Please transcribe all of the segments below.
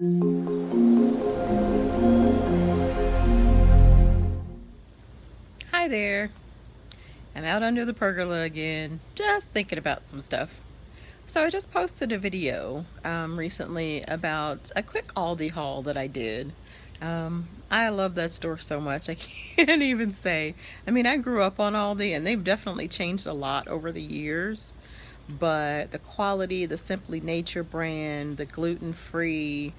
Hi there. I'm out under the pergola again, just thinking about some stuff. So I just posted a video recently about a quick Aldi haul that I did. I love that store so much I can't even say. I mean, I grew up on Aldi and they've definitely changed a lot over the years, but the quality, the Simply Nature brand, the gluten-free,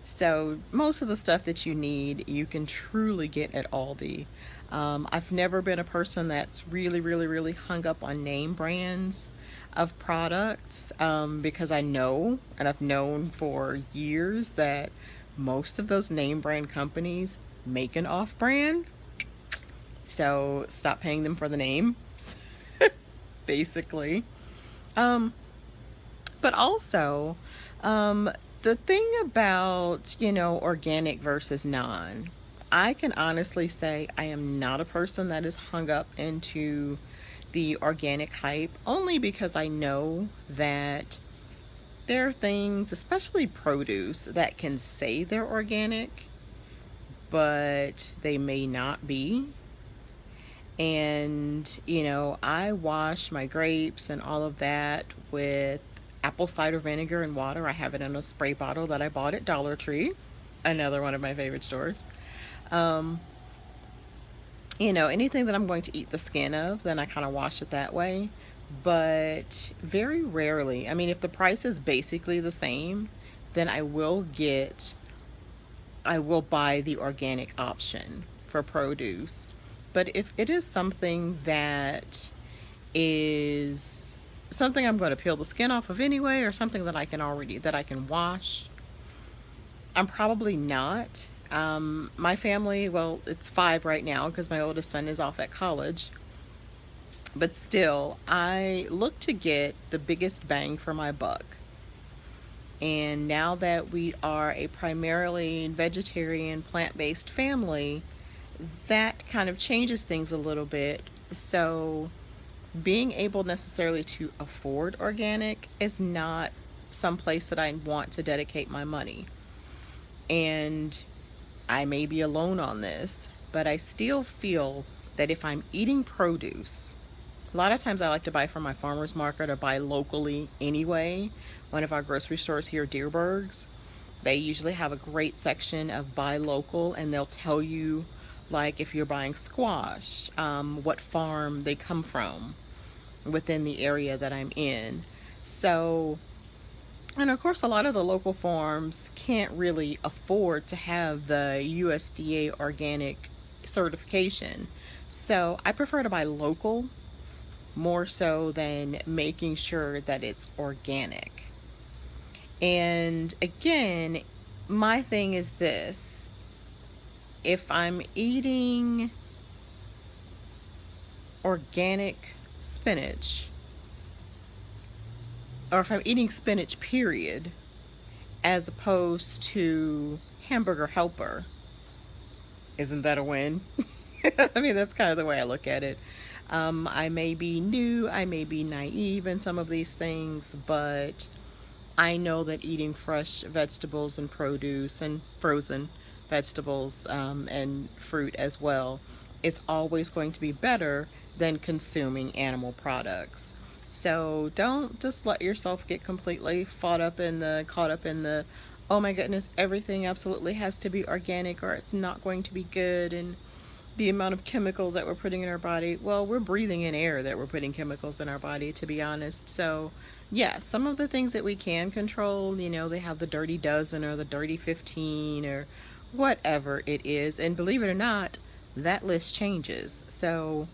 so most of the stuff that you need, you can truly get at Aldi. I've never been a person that's really hung up on name brands of products because I know, and I've known for years, that most of those name brand companies make an off brand. So stop paying them for the name, basically. Um, but also, um, the thing about, organic versus non, I can honestly say I am not a person that is hung up into the organic hype, only because I know that there are things, especially produce, that can say they're organic, but they may not be. And, I wash my grapes and all of that with apple cider vinegar and water. I have it in a spray bottle that I bought at Dollar Tree, another one of my favorite stores. Um, anything that I'm going to eat the skin of, then I kind of wash it that way. But very rarely, I mean, if the price is basically the same, then I will buy the organic option for produce. But if it is something that is something I'm going to peel the skin off of anyway, or something that I can wash, I'm probably not. My family, well, it's five right now because my oldest son is off at college. But still, I look to get the biggest bang for my buck. And now that we are a primarily vegetarian, plant based family, that kind of changes things a little bit. So, being able necessarily to afford organic is not some place that I want to dedicate my money. And I may be alone on this, but I still feel that if I'm eating produce, a lot of times I like to buy from my farmer's market or buy locally anyway. One of our grocery stores here, Deerberg's, they usually have a great section of buy local, and they'll tell you, like, if you're buying squash, what farm they come from within the area that I'm in. So, and of course, a lot of the local farms can't really afford to have the USDA organic certification. So I prefer to buy local more so than making sure that it's organic. And again, my thing is this: if I'm eating organic spinach, or if I'm eating spinach, period, as opposed to hamburger helper, isn't that a win? I mean, that's kind of the way I look at it. I may be new, I may be naive in some of these things, but I know that eating fresh vegetables and produce and frozen vegetables and fruit as well is always going to be better than consuming animal products. So don't just let yourself get completely caught up in the, oh my goodness, everything absolutely has to be organic or it's not going to be good, and the amount of chemicals that we're putting in our body. Well, we're breathing in air that we're putting chemicals in our body, to be honest. So, yes, some of the things that we can control, they have the dirty dozen or the dirty 15 or whatever it is. And believe it or not, that list changes. So,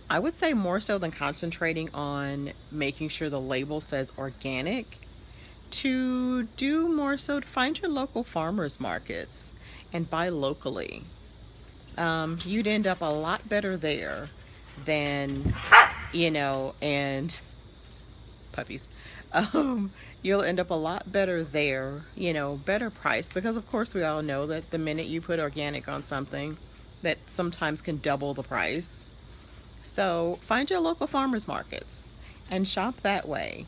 I would say more so than concentrating on making sure the label says organic, to do more so to find your local farmers markets and buy locally. You'd end up a lot better there than, and puppies. You'll end up a lot better there, better price, because of course we all know that the minute you put organic on something, that sometimes can double the price. So find your local farmers markets and shop that way.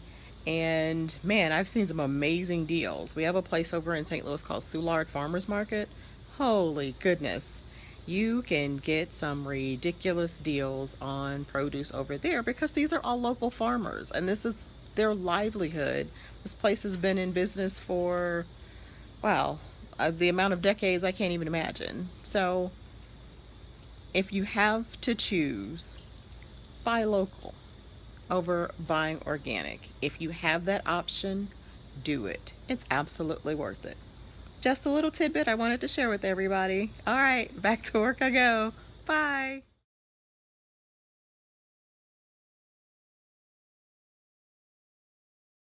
And man, I've seen some amazing deals. We have a place over in St. Louis called Soulard Farmers Market. Holy goodness. You can get some ridiculous deals on produce over there because these are all local farmers and this is their livelihood. This place has been in business for, wow, the amount of decades I can't even imagine. So if you have to choose, buy local over buying organic. If you have that option, do it. It's absolutely worth it. Just a little tidbit I wanted to share with everybody. All right, back to work I go. Bye.